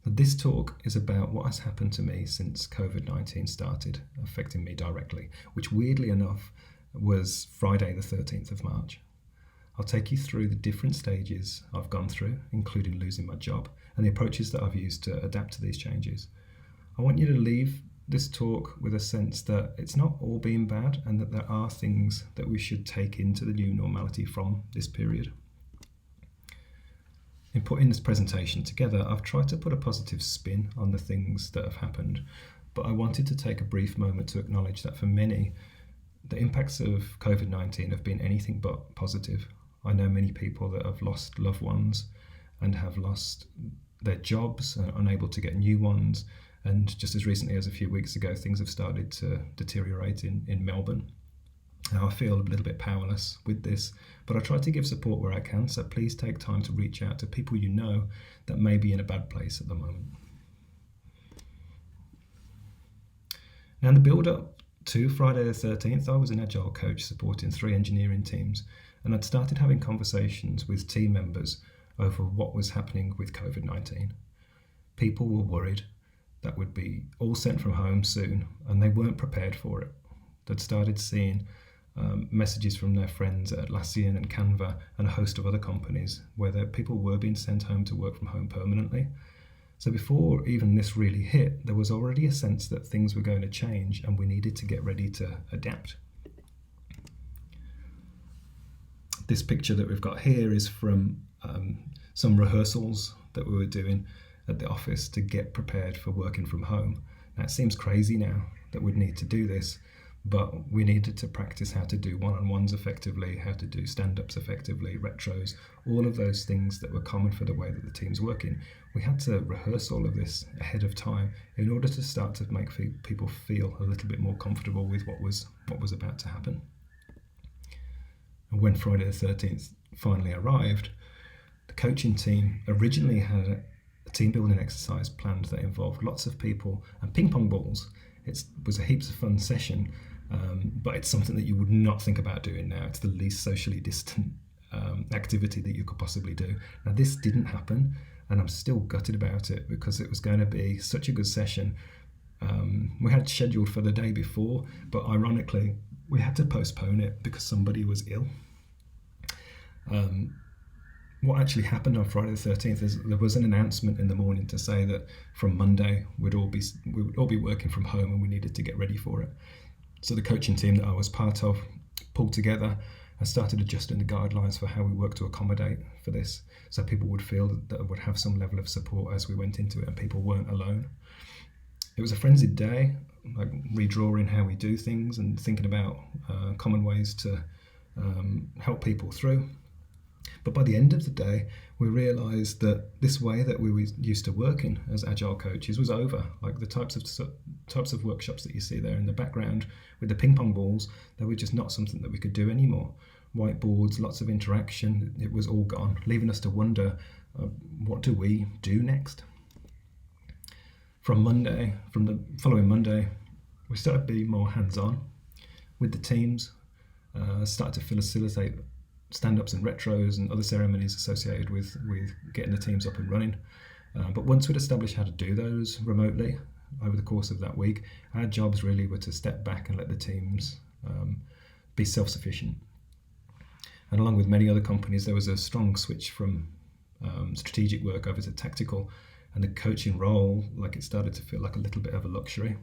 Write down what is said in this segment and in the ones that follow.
This talk is about what has happened to me since COVID-19 started affecting me directly, which weirdly enough was Friday the 13th of March. I'll take you through the different stages I've gone through, including losing my job, and the approaches that I've used to adapt to these changes. I want you to leave this talk with a sense that it's not all been bad and that there are things that we should take into the new normality from this period. In putting this presentation together, I've tried to put a positive spin on the things that have happened, but I wanted to take a brief moment to acknowledge that for many, the impacts of COVID-19 have been anything but positive. I know many people that have lost loved ones and have lost their jobs and are unable to get new ones. And just as recently as a few weeks ago, things have started to deteriorate in Melbourne. Now I feel a little bit powerless with this, but I try to give support where I can. So please take time to reach out to people you know that may be in a bad place at the moment. Now in the build up to Friday the 13th, I was an agile coach supporting 3 engineering teams, and I'd started having conversations with team members over what was happening with COVID-19. People were worried that would be all sent from home soon, and they weren't prepared for it. They'd started seeing messages from their friends at Atlassian and Canva and a host of other companies where people were being sent home to work from home permanently. So before even this really hit, there was already a sense that things were going to change and we needed to get ready to adapt. This picture that we've got here is from some rehearsals that we were doing at the office to get prepared for working from home. Now it seems crazy now that we'd need to do this, but we needed to practice how to do one-on-ones effectively, how to do stand-ups effectively, retros, all of those things that were common for the way that the team's working. We had to rehearse all of this ahead of time in order to start to make people feel a little bit more comfortable with what was about to happen. And when Friday the 13th finally arrived, the coaching team originally had a team building exercise planned that involved lots of people and ping pong balls. It was a heaps of fun session, but it's something that you would not think about doing now. It's the least socially distant activity that you could possibly do. Now this didn't happen, and I'm still gutted about it because it was going to be such a good session. We had scheduled for the day before, but ironically we had to postpone it because somebody was ill. What actually happened on Friday the 13th is there was an announcement in the morning to say that from Monday we would all be working from home and we needed to get ready for it. So the coaching team that I was part of pulled together and started adjusting the guidelines for how we work to accommodate for this, so people would feel that they would have some level of support as we went into it and people weren't alone. It was a frenzied day, like redrawing how we do things and thinking about common ways to help people through. But by the end of the day, we realised that this way that we were used to working as agile coaches was over. Like the types of workshops that you see there in the background with the ping pong balls, they were just not something that we could do anymore. Whiteboards, lots of interaction, it was all gone, leaving us to wonder, what do we do next? From the following Monday, we started being more hands-on with the teams, started to facilitate stand-ups and retros and other ceremonies associated with getting the teams up and running. But once we'd established how to do those remotely over the course of that week, our jobs really were to step back and let the teams be self-sufficient. And along with many other companies, there was a strong switch from strategic work over to tactical, and the coaching role, like, it started to feel like a little bit of a luxury.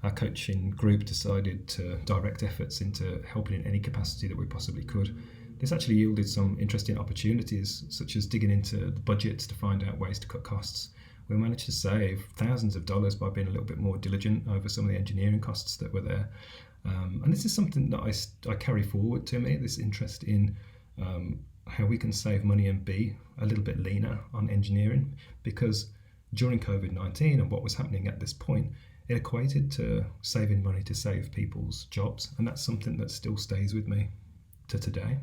Our coaching group decided to direct efforts into helping in any capacity that we possibly could. This actually yielded some interesting opportunities, such as digging into the budgets to find out ways to cut costs. We managed to save thousands of dollars by being a little bit more diligent over some of the engineering costs that were there. And this is something that I carry forward to me, this interest in how we can save money and be a little bit leaner on engineering, because during COVID-19 and what was happening at this point, it equated to saving money to save people's jobs, and that's something that still stays with me to today.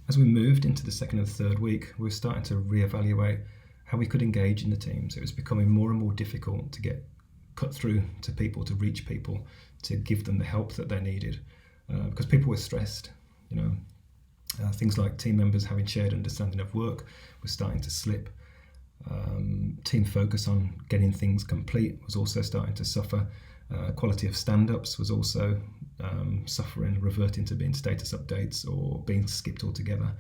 As we moved into the second and third week, we were starting to reevaluate how we could engage in the teams. It was becoming more and more difficult to get cut through to people, to reach people, to give them the help that they needed, because people were stressed. Things like team members having shared understanding of work was starting to slip. Team focus on getting things complete was also starting to suffer. Quality of stand-ups was also suffering, reverting to being status updates or being skipped altogether.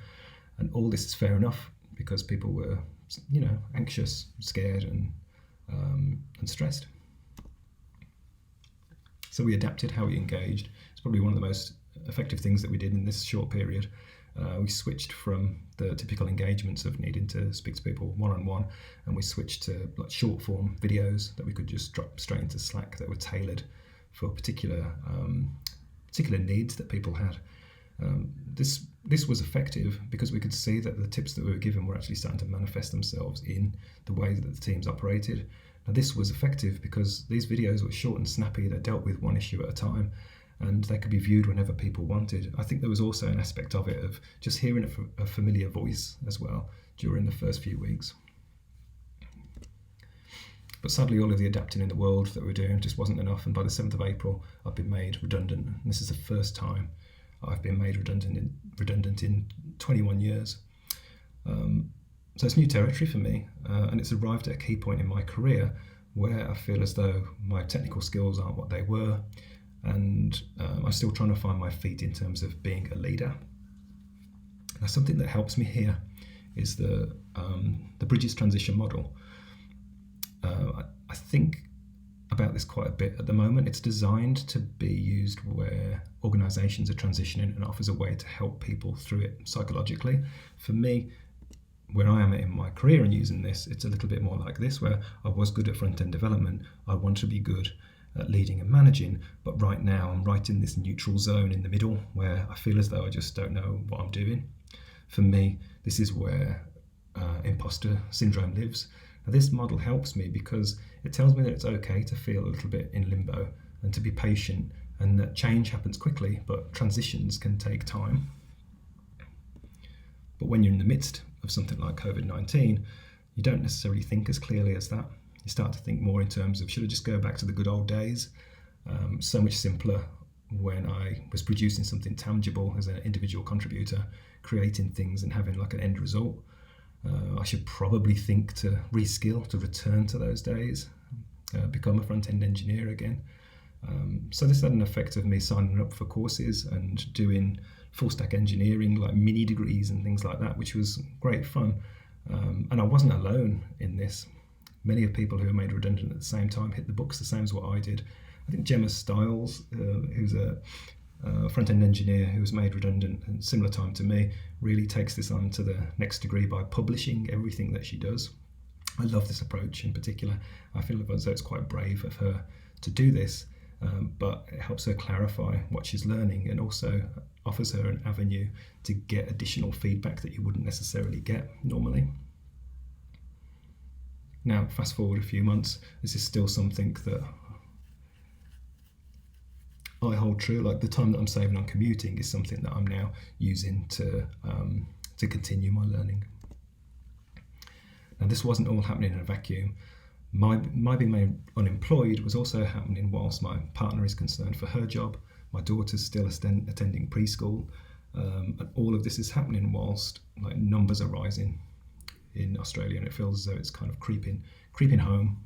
And all this is fair enough because people were, anxious, scared, and stressed. So we adapted how we engaged. It's probably one of the most effective things that we did in this short period. We switched from the typical engagements of needing to speak to people one-on-one, and we switched to short form videos that we could just drop straight into Slack that were tailored for particular needs that people had. This was effective because we could see that the tips that we were given were actually starting to manifest themselves in the way that the teams operated. Now, this was effective because these videos were short and snappy. They dealt with one issue at a time, and they could be viewed whenever people wanted. I think there was also an aspect of it of just hearing a familiar voice as well during the first few weeks. But sadly, all of the adapting in the world that we were doing just wasn't enough, and by the 7th of April, I've been made redundant. And this is the first time I've been made redundant in 21 years. So it's new territory for me, and it's arrived at a key point in my career where I feel as though my technical skills aren't what they were, and I'm still trying to find my feet in terms of being a leader. Now, something that helps me here is the Bridges transition model. I think about this quite a bit at the moment. It's designed to be used where organisations are transitioning and offers a way to help people through it psychologically. For me, where I am in my career and using this, it's a little bit more like this, where I was good at front-end development. I want to be good at leading and managing, but right now I'm right in this neutral zone in the middle where I feel as though I just don't know what I'm doing. For me, this is where imposter syndrome lives. Now, this model helps me because it tells me that it's okay to feel a little bit in limbo and to be patient, and that change happens quickly, but transitions can take time. But when you're in the midst of something like COVID-19, you don't necessarily think as clearly as that. You start to think more in terms of, should I just go back to the good old days? So much simpler when I was producing something tangible as an individual contributor, creating things and having like an end result. I should probably think to reskill, to return to those days, become a front-end engineer again. So this had an effect of me signing up for courses and doing full-stack engineering, like mini degrees and things like that, which was great fun. And I wasn't alone in this. Many of people who were made redundant at the same time hit the books the same as what I did. I think Gemma Stiles, who's a front-end engineer who was made redundant at a similar time to me, really takes this on to the next degree by publishing everything that she does. I love this approach in particular. I feel as though it's quite brave of her to do this, but it helps her clarify what she's learning and also offers her an avenue to get additional feedback that you wouldn't necessarily get normally. Now, fast forward a few months, this is still something that I hold true. Like, the time that I'm saving on commuting is something that I'm now using to continue my learning. Now, this wasn't all happening in a vacuum. My being made unemployed was also happening whilst my partner is concerned for her job. My daughter's still attending preschool, and all of this is happening whilst numbers are rising in Australia, and it feels as though it's kind of creeping home.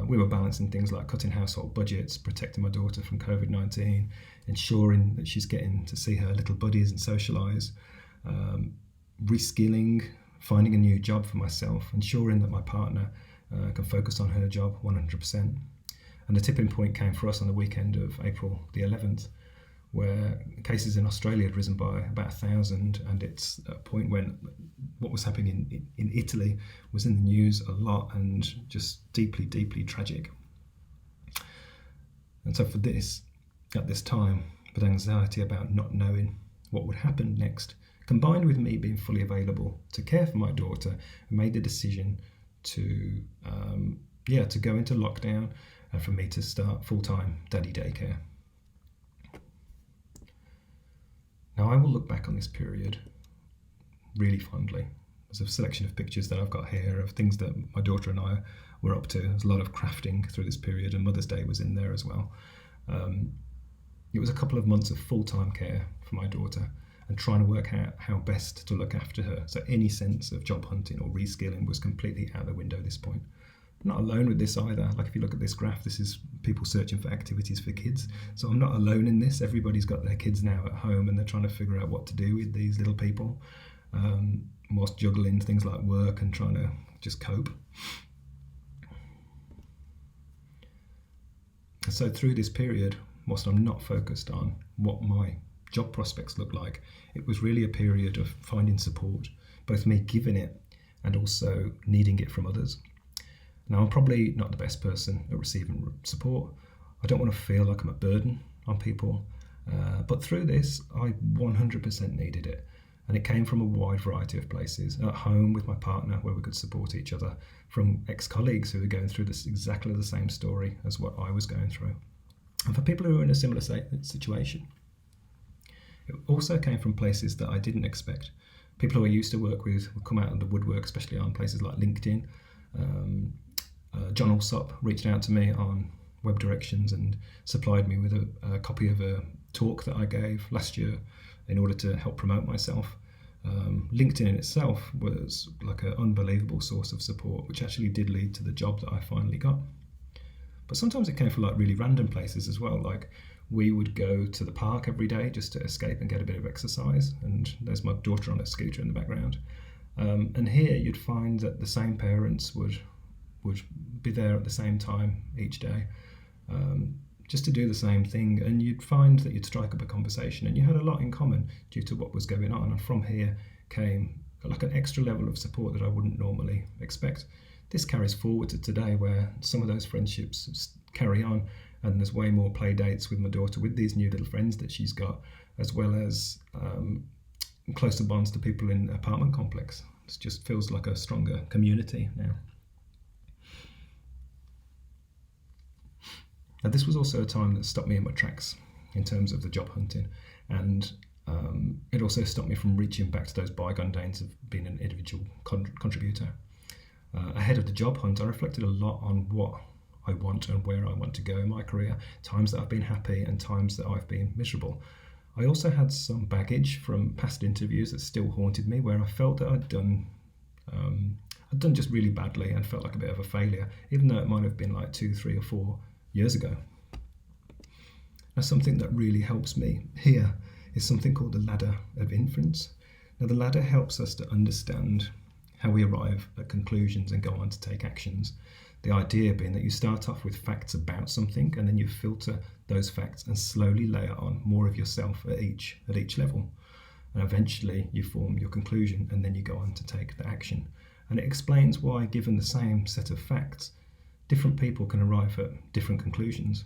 We were balancing things like cutting household budgets, protecting my daughter from COVID-19, ensuring that she's getting to see her little buddies and socialise, reskilling, finding a new job for myself, ensuring that my partner can focus on her job 100%. And the tipping point came for us on the weekend of April the 11th, where cases in Australia had risen by about 1,000, and it's a point when what was happening in Italy was in the news a lot and just deeply, deeply tragic. And so for this, at this time, with anxiety about not knowing what would happen next, combined with me being fully available to care for my daughter, I made the decision to go into lockdown and for me to start full-time daddy daycare. Now, I will look back on this period really fondly. There's a selection of pictures that I've got here of things that my daughter and I were up to. There's a lot of crafting through this period, and Mother's Day was in there as well. It was a couple of months of full-time care for my daughter, and trying to work out how best to look after her. So any sense of job hunting or reskilling was completely out the window at this point. I'm not alone with this either. Like if you look at this graph, this is people searching for activities for kids. So I'm not alone in this. Everybody's got their kids now at home and they're trying to figure out what to do with these little people, whilst juggling things like work and trying to just cope. So through this period, whilst I'm not focused on what my job prospects look like, it was really a period of finding support, both me giving it and also needing it from others. Now, I'm probably not the best person at receiving support. I don't want to feel like I'm a burden on people, but through this, I 100% needed it. And it came from a wide variety of places. At home with my partner, where we could support each other, from ex-colleagues who were going through this exactly the same story as what I was going through, and for people who were in a similar situation. It also came from places that I didn't expect. People who I used to work with would come out of the woodwork, especially on places like LinkedIn. John Alsop reached out to me on Web Directions and supplied me with a copy of a talk that I gave last year in order to help promote myself. LinkedIn in itself was like an unbelievable source of support, which actually did lead to the job that I finally got. But sometimes it came from like really random places as well. Like we would go to the park every day just to escape and get a bit of exercise. And there's my daughter on a scooter in the background. And here you'd find that the same parents would be there at the same time each day, just to do the same thing, and you'd find that you'd strike up a conversation and you had a lot in common due to what was going on. And from here came like an extra level of support that I wouldn't normally expect. This carries forward to today, where some of those friendships carry on, and there's way more play dates with my daughter with these new little friends that she's got, as well as closer bonds to people in the apartment complex. It just feels like a stronger community now. Now, this was also a time that stopped me in my tracks in terms of the job hunting, and it also stopped me from reaching back to those bygone days of being an individual contributor. Ahead of the job hunt, I reflected a lot on what I want and where I want to go in my career, times that I've been happy and times that I've been miserable. I also had some baggage from past interviews that still haunted me, where I felt that I'd done just really badly and felt like a bit of a failure, even though it might have been like 2, 3 or 4 years ago. Now, something that really helps me here is something called the ladder of inference. Now, the ladder helps us to understand how we arrive at conclusions and go on to take actions. The idea being that you start off with facts about something, and then you filter those facts and slowly layer on more of yourself at each level. And eventually you form your conclusion, and then you go on to take the action. And it explains why, given the same set of facts, different people can arrive at different conclusions.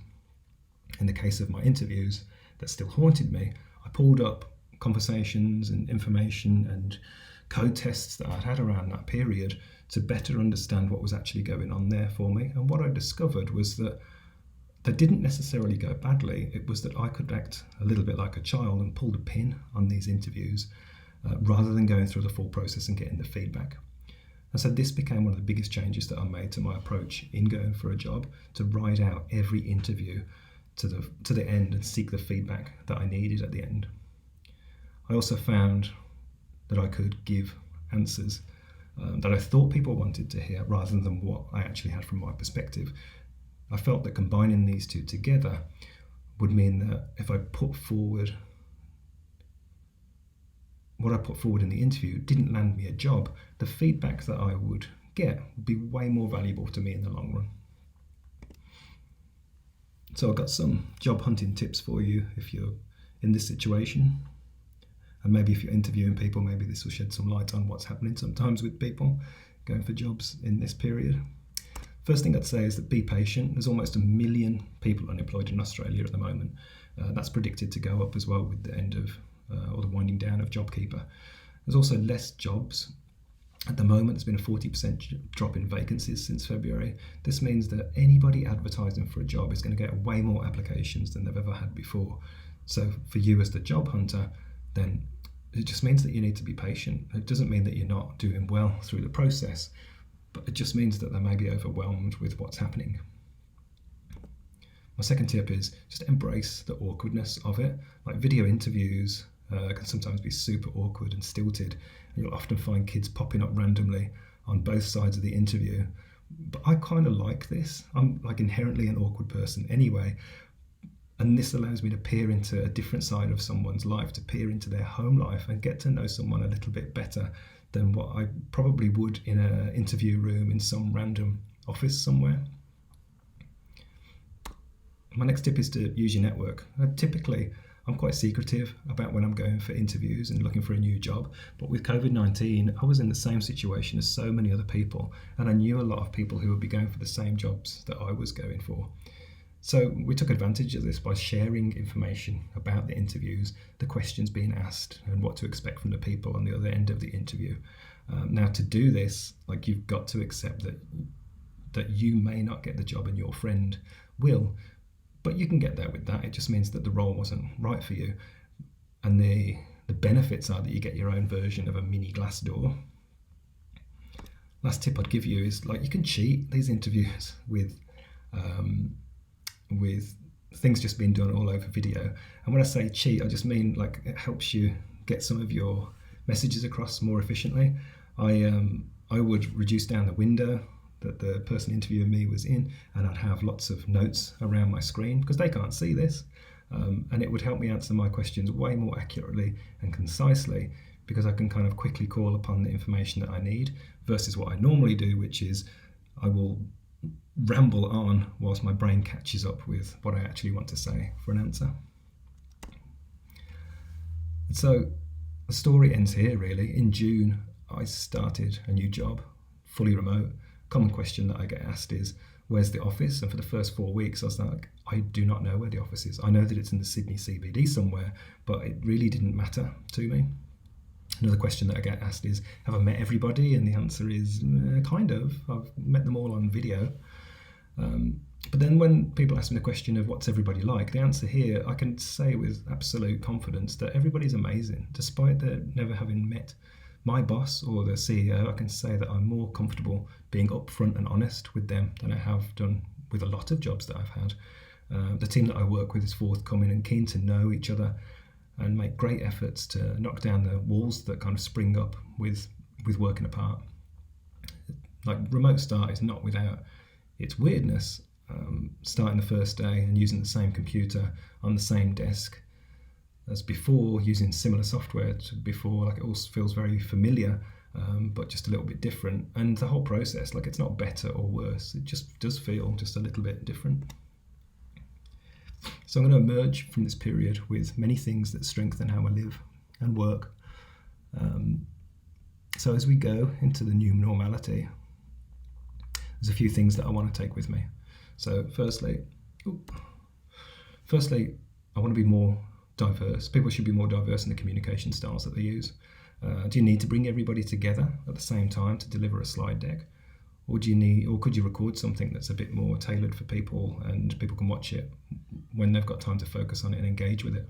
In the case of my interviews that still haunted me, I pulled up conversations and information and code tests that I'd had around that period to better understand what was actually going on there for me. And what I discovered was that they didn't necessarily go badly. It was that I could act a little bit like a child and pull the pin on these interviews rather than going through the full process and getting the feedback. And so this became one of the biggest changes that I made to my approach in going for a job, to ride out every interview to the end and seek the feedback that I needed at the end. I also found that I could give answers that I thought people wanted to hear rather than what I actually had from my perspective. I felt that combining these two together would mean that if I put forward what I put forward in the interview didn't land me a job, the feedback that I would get would be way more valuable to me in the long run. So I've got some job hunting tips for you if you're in this situation. And maybe if you're interviewing people, maybe this will shed some light on what's happening sometimes with people going for jobs in this period. First thing I'd say is that be patient. There's almost 1 million people unemployed in Australia at the moment. That's predicted to go up as well with the end of or the winding down of JobKeeper. There's also less jobs. At the moment, there's been a 40% drop in vacancies since February. This means that anybody advertising for a job is going to get way more applications than they've ever had before. So for you as the job hunter, then it just means that you need to be patient. It doesn't mean that you're not doing well through the process, but it just means that they may be overwhelmed with what's happening. My second tip is just embrace the awkwardness of it. Like video interviews can sometimes be super awkward and stilted, and you'll often find kids popping up randomly on both sides of the interview. But I kind of like this. I'm like inherently an awkward person anyway, and this allows me to peer into a different side of someone's life, to peer into their home life and get to know someone a little bit better than what I probably would in an interview room in some random office somewhere. My next tip is to use your network. Typically, I'm quite secretive about when I'm going for interviews and looking for a new job, but with COVID-19, I was in the same situation as so many other people, and I knew a lot of people who would be going for the same jobs that I was going for. So we took advantage of this by sharing information about the interviews, the questions being asked, and what to expect from the people on the other end of the interview. Now, to do this, like, you've got to accept that you may not get the job and your friend will, but you can get there with that. It just means that the role wasn't right for you, and the benefits are that you get your own version of a mini glass door. Last tip I'd give you is, like, you can cheat these interviews with things just being done all over video. And when I say cheat, I just mean, like, it helps you get some of your messages across more efficiently. I would reduce down the window that the person interviewing me was in, and I'd have lots of notes around my screen because they can't see this, and it would help me answer my questions way more accurately and concisely, because I can kind of quickly call upon the information that I need, versus what I normally do, which is I will ramble on whilst my brain catches up with what I actually want to say for an answer. So the story ends here, really. In June, I started a new job, fully remote. Common question that I get asked is, where's the office? And for the first 4 weeks, I was like, I do not know where the office is. I know that it's in the Sydney CBD somewhere, but it really didn't matter to me. Another question that I get asked is, have I met everybody? And the answer is, kind of. I've met them all on video. But then when people ask me the question of what's everybody like, the answer here, I can say with absolute confidence that everybody's amazing. Despite their never having met my boss or the CEO, I can say that I'm more comfortable being upfront and honest with them than I have done with a lot of jobs that I've had. The team that I work with is forthcoming and keen to know each other and make great efforts to knock down the walls that kind of spring up with working apart. Like, remote start is not without its weirdness. Starting the first day and using the same computer on the same desk as before, using similar software to before, like, it all feels very familiar, but just a little bit different. And the whole process, like, it's not better or worse, it just does feel just a little bit different. So I'm going to emerge from this period with many things that strengthen how I live and work. So as we go into the new normality, there's a few things that I want to take with me. So firstly, I want to be more diverse. People should be more diverse in the communication styles that they use. Do you need to bring everybody together at the same time to deliver a slide deck? Or could you record something that's a bit more tailored for people and people can watch it when they've got time to focus on it and engage with it?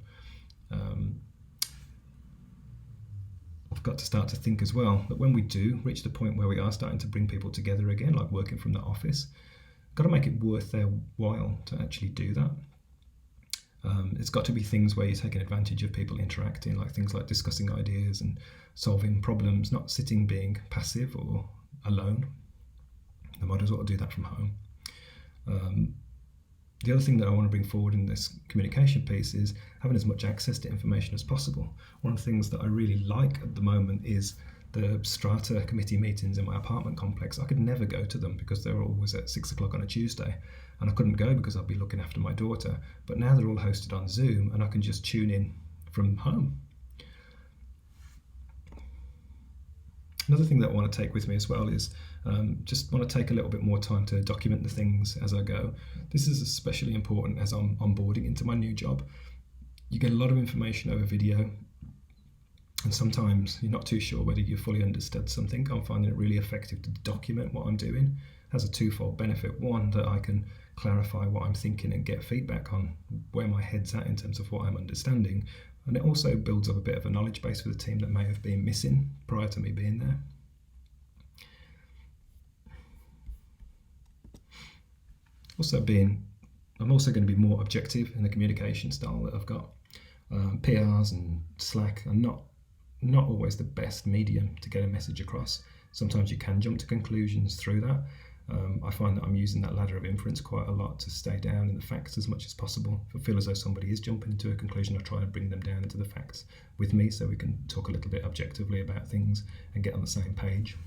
I've got to start to think as well that when we do reach the point where we are starting to bring people together again, like working from the office, got to make it worth their while to actually do that. It's got to be things where you're taking advantage of people interacting, like things like discussing ideas and solving problems, not sitting being passive or alone. I might as well do that from home. The other thing that I want to bring forward in this communication piece is having as much access to information as possible. One of the things that I really like at the moment is the strata committee meetings in my apartment complex. I could never go to them because they were always at 6 o'clock on a Tuesday, and I couldn't go because I'd be looking after my daughter. But now they're all hosted on Zoom and I can just tune in from home. Another thing that I want to take with me as well is just want to take a little bit more time to document the things as I go. This is especially important as I'm onboarding into my new job. You get a lot of information over video, and sometimes you're not too sure whether you fully understood something. I'm finding it really effective to document what I'm doing. It has a twofold benefit. One, that I can clarify what I'm thinking and get feedback on where my head's at in terms of what I'm understanding. And it also builds up a bit of a knowledge base for the team that may have been missing prior to me being there. I'm also going to be more objective in the communication style that I've got. PRs and Slack are not always the best medium to get a message across. Sometimes you can jump to conclusions through that. I find that I'm using that ladder of inference quite a lot to stay down in the facts as much as possible. If I feel as though somebody is jumping into a conclusion, I try to bring them down into the facts with me so we can talk a little bit objectively about things and get on the same page.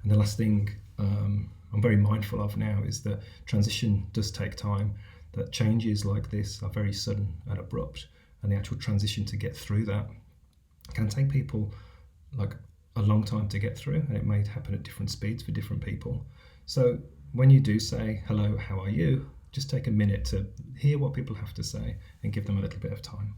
And the last thing I'm very mindful of now is that transition does take time, that changes like this are very sudden and abrupt, and the actual transition to get through that can take people like a long time to get through, and it may happen at different speeds for different people. So when you do say, hello, how are you? Just take a minute to hear what people have to say and give them a little bit of time.